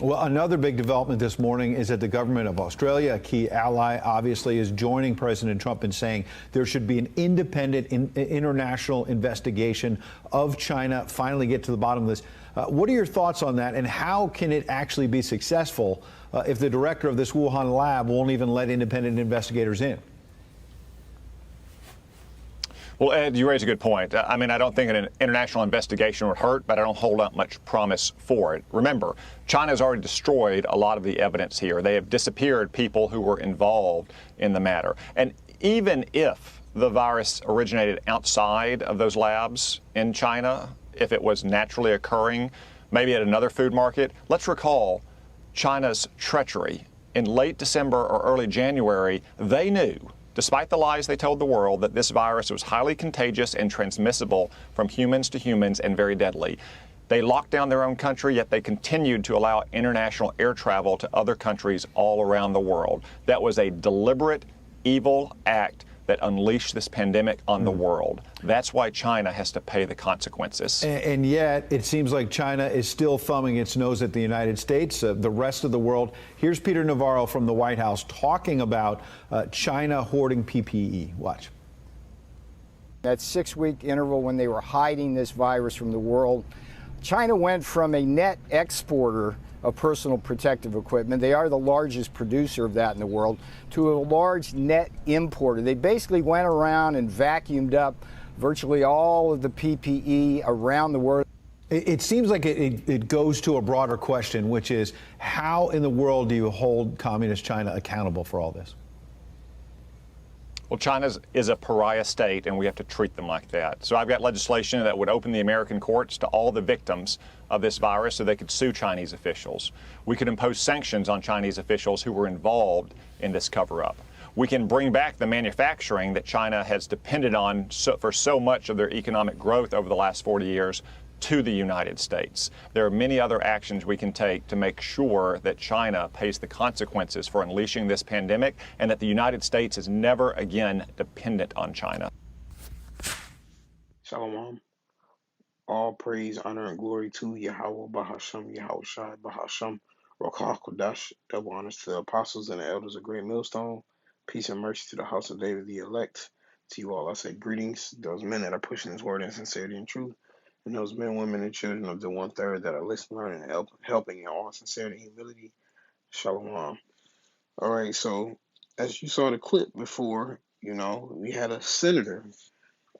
Well, another big development this morning is that the government of Australia, a key ally, obviously is joining President Trump in saying there should be an independent international investigation of China, finally get to the bottom of this. What are your thoughts on that, and how can it actually be successful if the director of this Wuhan lab won't even let independent investigators in? Well, Ed, you raise a good point. I mean, I don't think an international investigation would hurt, but I don't hold out much promise for it. Remember, China has already destroyed a lot of the evidence here. They have disappeared people who were involved in the matter. And even if the virus originated outside of those labs in China, if it was naturally occurring, maybe at another food market, let's recall China's treachery. In late December or early January, they knew, despite the lies they told the world, that this virus was highly contagious and transmissible from humans to humans and very deadly. They locked down their own country, yet they continued to allow international air travel to other countries all around the world. That was a deliberate, evil act that unleashed this pandemic on the world. That's why China has to pay the consequences. And yet, it seems like China is still thumbing its nose at the United States, the rest of the world. Here's Peter Navarro from the White House talking about China hoarding PPE. Watch. That 6-week interval when they were hiding this virus from the world, China went from a net exporter of personal protective equipment, they are the largest producer of that in the world, to a large net importer. They basically went around and vacuumed up virtually all of the PPE around the world. It seems like it goes to a broader question, which is how in the world do you hold communist China accountable for all this? Well, China is a pariah state, and we have to treat them like that. So I've got legislation that would open the American courts to all the victims of this virus so they could sue Chinese officials. We could impose sanctions on Chinese officials who were involved in this cover-up. We can bring back the manufacturing that China has depended on for so much of their economic growth over the last 40 years to the United States. There are many other actions we can take to make sure that China pays the consequences for unleashing this pandemic and that the United States is never again dependent on China. Shalom. All praise, honor, and glory to Yahweh Bahasham, Yahweh Shai Bahasham, Rokah Kodash. Double honors to the apostles and the elders of Great Millstone. Peace and mercy to the house of David the elect. To you all I say greetings, those men that are pushing this word in sincerity and truth, and those men, women, and children of the 1/3 that are listening, learning, and helping in all sincerity and humility. Shalom. All right, so as you saw the clip before, we had a senator,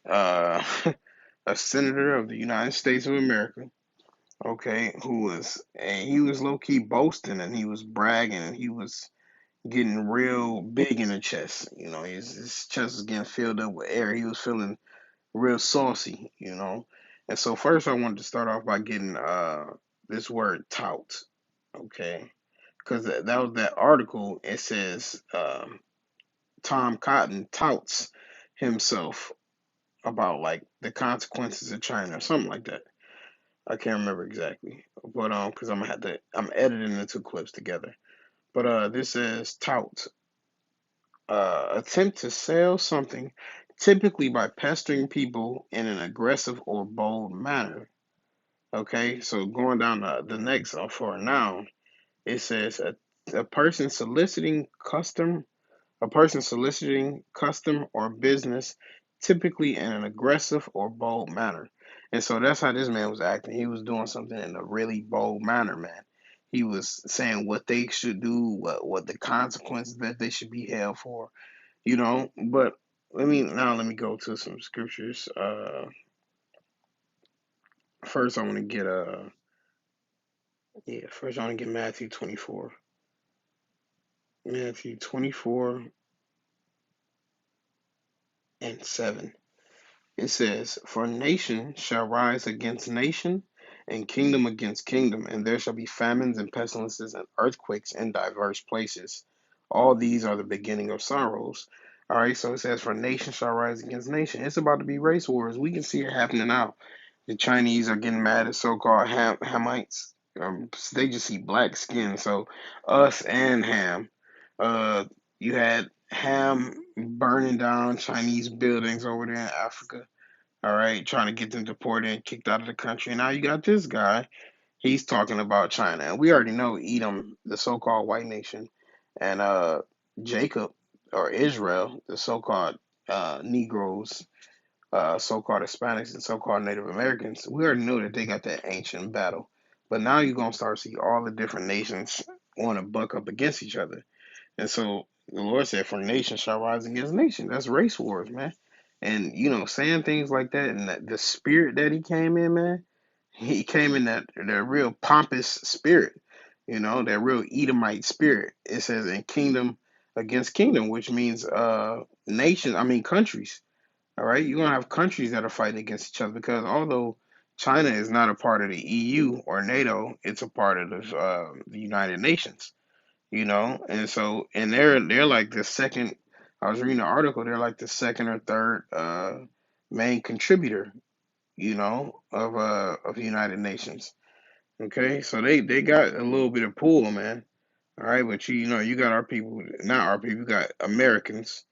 uh, a senator of the United States of America, okay, he was low key boasting and he was bragging and he was getting real big in the chest. His chest was getting filled up with air. He was feeling real saucy. And so first I wanted to start off by getting this word tout, okay? Because that was that article. It says Tom Cotton touts himself about like the consequences of China or something like that. I can't remember exactly, but because I'm editing the two clips together. But this says tout, attempt to sell something, typically by pestering people in an aggressive or bold manner. Okay, so going down the next for a noun, it says a person soliciting custom or business, typically in an aggressive or bold manner. And so that's how this man was acting. He was doing something in a really bold manner, man. He was saying what they should do, what the consequences that they should be held for, But let me go to some scriptures. First I want to get Matthew 24. Matthew 24 and 7. It says, "For nation shall rise against nation, and kingdom against kingdom, and there shall be famines and pestilences and earthquakes in diverse places. All these are the beginning of sorrows." All right, so it says, "For nation shall rise against nation." It's about to be race wars. We can see it happening now. The Chinese are getting mad at so-called Hamites. They just see black skin. So us and Ham. You had Ham burning down Chinese buildings over there in Africa. All right, trying to get them deported and kicked out of the country. And now you got this guy He's talking about China. And we already know Edom, the so-called white nation, and Jacob or Israel, the so-called Negroes, so-called Hispanics, and so-called Native Americans. We already know that they got that ancient battle. But now you're gonna start to see all the different nations want to buck up against each other. And so the Lord said, "For nation shall rise against nation." That's race wars, man. And saying things like that, and the spirit that he came in, man, he came in that real pompous spirit, that real Edomite spirit. It says, "In kingdom against kingdom," which means nation. I mean countries. All right, you're gonna have countries that are fighting against each other because although China is not a part of the EU or NATO, it's a part of the United Nations. And so they're like the second. I was reading an article. They're like the second or third main contributor, of the United Nations. Okay, so they got a little bit of pull, man. All right, but you got our people, not our people. You got Americans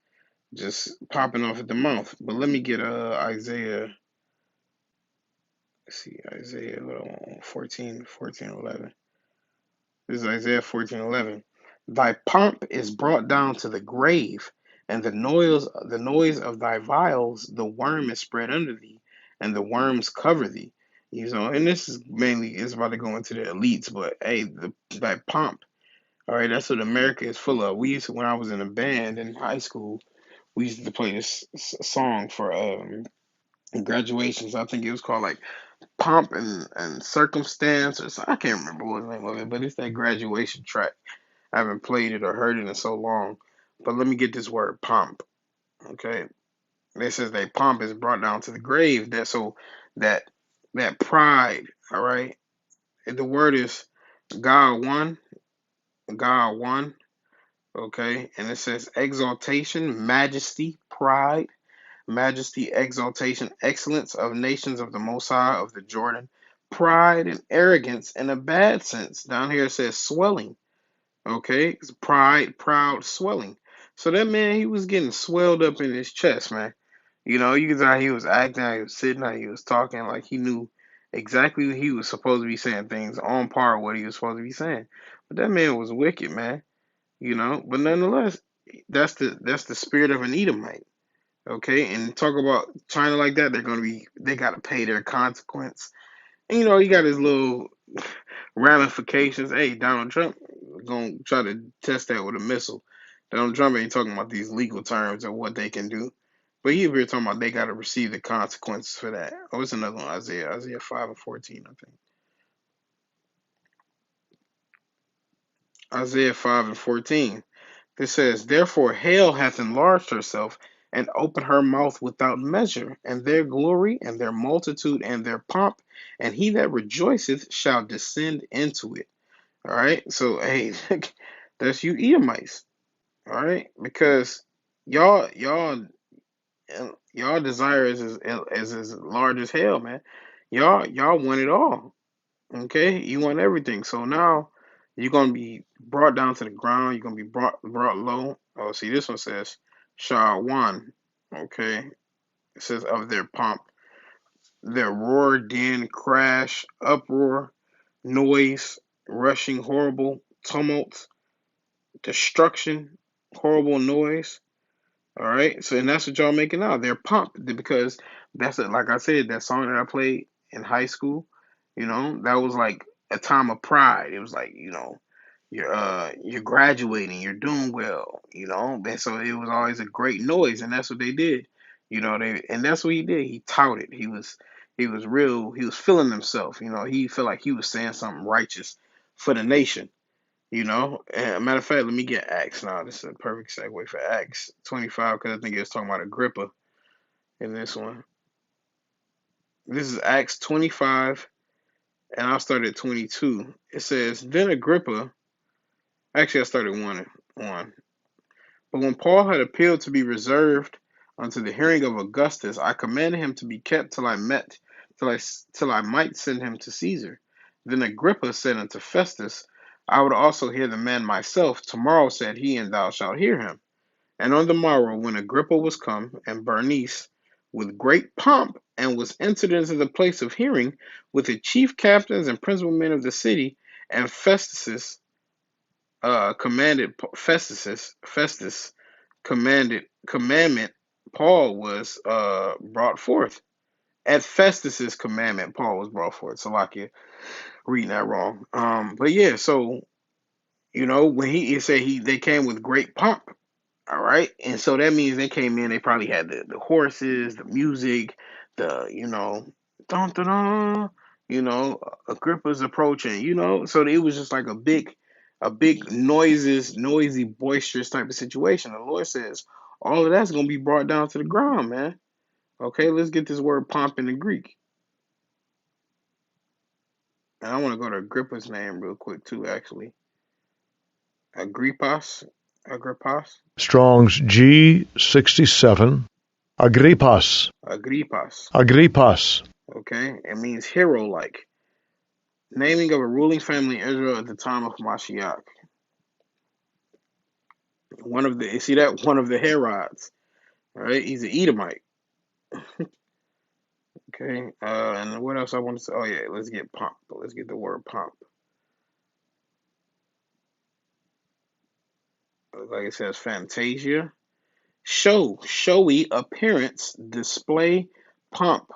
just popping off at the mouth. But let me get Isaiah. Let's see, Isaiah, hold on, 11. This is Isaiah 14:11. Thy pomp is brought down to the grave, and the noise of thy vials, the worm is spread under thee, and the worms cover thee. And this is mainly it's about to go into the elites, but hey, thy pomp, all right, that's what America is full of. We used to, when I was in a band in high school, we used to play this song for graduations. I think it was called like Pomp and Circumstance or something. I can't remember what the name of it, but it's that graduation track. I haven't played it or heard it in so long. But let me get this word pomp. Okay. It says that pomp is brought down to the grave. That that pride, all right. And the word is God one, God one, okay. And it says exaltation, majesty, pride, majesty, exaltation, excellence of nations of the Most High of the Jordan, pride and arrogance in a bad sense. Down here it says swelling. Okay, it's pride, proud, swelling. So that man, he was getting swelled up in his chest, man. You could tell how he was acting, how he was sitting, how he was talking, like he knew exactly what he was supposed to be saying, things on par with what he was supposed to be saying. But that man was wicked, man. But nonetheless, that's the spirit of an Edomite. Okay, and talk about China like that, they gotta pay their consequence. And he got his little ramifications. Hey, Donald Trump gonna try to test that with a missile. Donald Trump ain't talking about these legal terms and what they can do. But he here talking about they gotta receive the consequences for that. Oh, it's another one, Isaiah 5:14, I think. Isaiah 5:14. It says, "Therefore hell hath enlarged herself, and opened her mouth without measure, and their glory, and their multitude, and their pomp, and he that rejoiceth shall descend into it." All right. So hey, that's you Edomites. All right, because y'all desire is as large as hell, man. Y'all want it all. Okay, you want everything. So now you're gonna be brought down to the ground. You're gonna be brought low. Oh, see, this one says Shah one. Okay, it says of their pomp, their roar, din, crash, uproar, noise, rushing, horrible tumult, destruction, horrible noise. All right. So, and that's what y'all making now. They're pumped because that's it. Like I said, that song that I played in high school, that was like a time of pride. It was like, you're graduating, you're doing well, And so it was always a great noise, and that's what they did. And that's what he did. He touted. He was real, he was feeling himself, he felt like he was saying something righteous for the nation. And matter of fact, let me get Acts now. This is a perfect segue for Acts 25 because I think it's talking about Agrippa in this one. This is Acts 25, and I'll start at 22. It says, "Then Agrippa," actually, I started 1. "But when Paul had appealed to be reserved unto the hearing of Augustus, I commanded him to be kept till I might send him to Caesar. Then Agrippa said unto Festus, I would also hear the man myself. Tomorrow, said he, and thou shalt hear him. And on the morrow, when Agrippa was come, and Bernice, with great pomp and was entered into the place of hearing with the chief captains and principal men of the city, and Festus commandment Paul was brought forth. At Festus's commandment, Paul was brought forth. Salakia, reading that wrong. But yeah, so when he said they came with great pomp. All right. And so that means they came in, they probably had the horses, the music, the, dun, dun, dun, Agrippa's approaching, so it was just like a big noisy, boisterous type of situation. The Lord says all of that's going to be brought down to the ground, man. Okay, let's get this word pomp in the Greek. And I want to go to Agrippa's name real quick too, actually. Agrippas. Strong's G67. Agrippas. Agrippas. Okay, it means hero like. Naming of a ruling family in Israel at the time of Mashiach. One of the Herods, right? He's an Edomite. Okay, and what else I want to say? Oh yeah, let's get pomp. Let's get the word pomp. Like it says, Fantasia, showy appearance, display, pomp,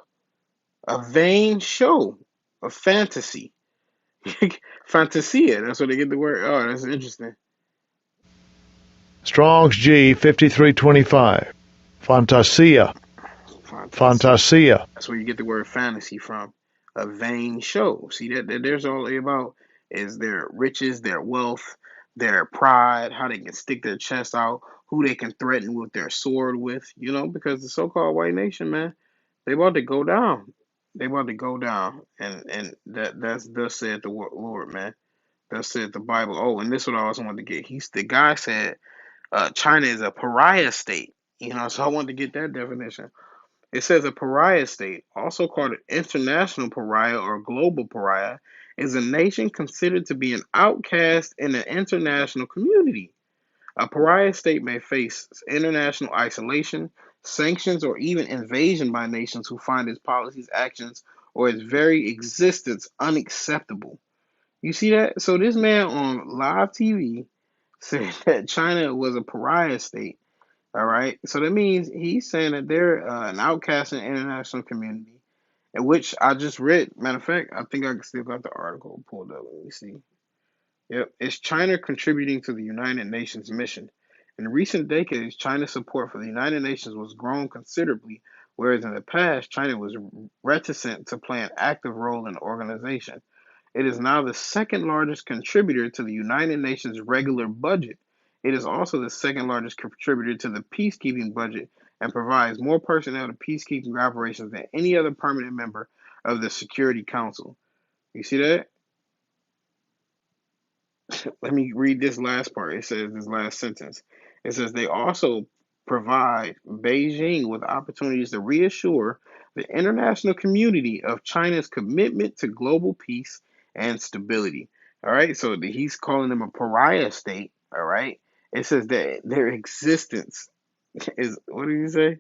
a vain show, a fantasy, fantasia. That's where they get the word. Oh, that's interesting. Strong's G5325. Fantasia. Fantasia. That's where you get the word fantasy from. A vain show. See that there's all about is their riches, their wealth, their pride, how they can stick their chest out, who they can threaten with their sword with, because the so-called white nation, man, they about to go down. They about to go down, and that's thus said the Lord, man. Thus said the Bible. Oh, and this is what I also wanted to get. The guy said China is a pariah state. So I wanted to get that definition. It says a pariah state, also called an international pariah or global pariah, is a nation considered to be an outcast in an international community. A pariah state may face international isolation, sanctions, or even invasion by nations who find its policies, actions, or its very existence unacceptable. You see that? So this man on live TV said that China was a pariah state. All right. So that means he's saying that they're an outcast in the international community, in which I just read. Matter of fact, I think I still got the article pulled up. Let me see. Yep. Is China contributing to the United Nations mission? In recent decades, China's support for the United Nations was grown considerably, whereas in the past, China was reticent to play an active role in the organization. It is now the second largest contributor to the United Nations regular budget. It is also the second largest contributor to the peacekeeping budget and provides more personnel to peacekeeping operations than any other permanent member of the Security Council. You see that? Let me read this last part. It says this last sentence. It says they also provide Beijing with opportunities to reassure the international community of China's commitment to global peace and stability. All right, so he's calling them a pariah state. All right, it says that their existence is, what did he say?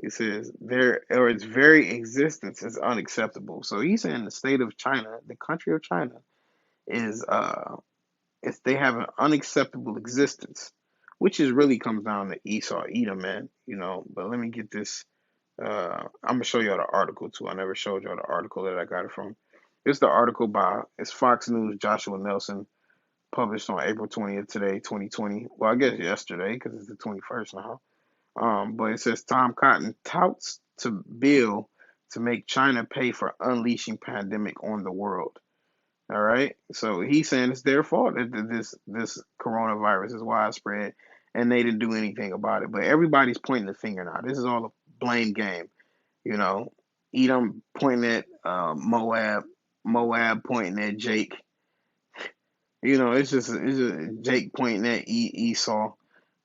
He says its very existence is unacceptable. So he's saying the state of China, the country of China, is if they have an unacceptable existence, which is really comes down to Esau, Edom, man. But let me get this. I'm gonna show y'all the article too. I never showed y'all the article that I got it from. It's the article by it's Fox News Joshua Nelson, published on April 20th today, 2020. Well, I guess yesterday because it's the 21st now. But it says Tom Cotton touts to bill to make China pay for unleashing pandemic on the world. All right. So he's saying it's their fault that this coronavirus is widespread and they didn't do anything about it. But everybody's pointing the finger now. This is all a blame game. You know, Edom pointing at Moab pointing at Jake. It's just Jake pointing at Esau.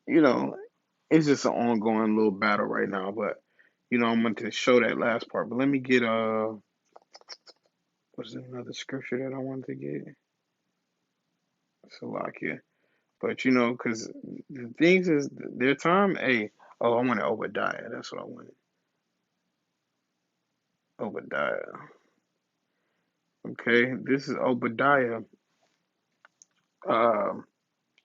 You know, it's just an ongoing little battle right now. But I'm going to show that last part. But let me get what's another scripture that I wanted to get? Salakia. But because the things is their time. Hey, oh, I wanted Obadiah. That's what I wanted. Obadiah. Okay, this is Obadiah, uh,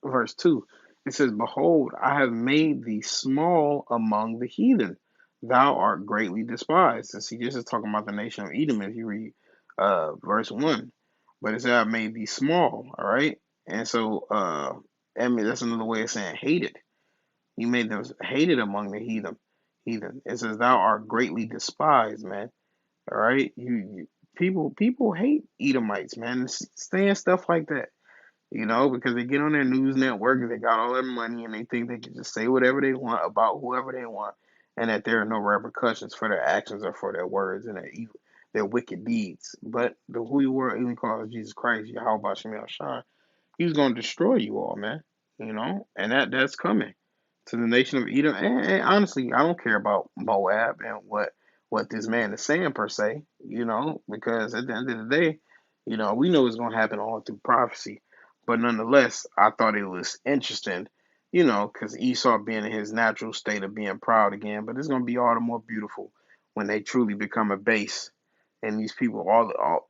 verse 2. It says, Behold, I have made thee small among the heathen. Thou art greatly despised. And see, this is talking about the nation of Edom if you read verse 1. But it said, I made thee small, all right? And so, I mean, that's another way of saying hated. You made them hated among the heathen. It says, Thou art greatly despised, man. All right? People hate Edomites, man. Saying stuff like that. Because they get on their news network and they got all their money and they think they can just say whatever they want about whoever they want and that there are no repercussions for their actions or for their words and their wicked deeds. But the who you were even called Jesus Christ, Yahweh Shem Shai, he's going to destroy you all, man. And that's coming to the nation of Edom. And honestly, I don't care about Moab and what this man is saying per se, because at the end of the day, we know it's going to happen all through prophecy. But nonetheless, I thought it was interesting, because Esau being in his natural state of being proud again. But it's going to be all the more beautiful when they truly become a base. And these people, all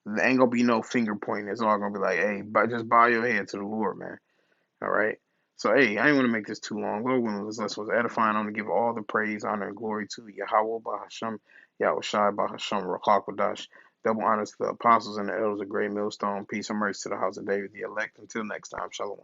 there ain't going to be no finger pointing. It's all going to be like, hey, just bow your head to the Lord, man. All right. So, hey, I didn't want to make this too long. Lord, when this lesson was edifying, I'm going to give all the praise, honor, and glory to Yahweh, Bahasham, Yahushai, Bahasham, Rakakwadash. Double honors to the apostles and the elders of Great Millstone. Peace and mercy to the house of David, the elect. Until next time, Shalom.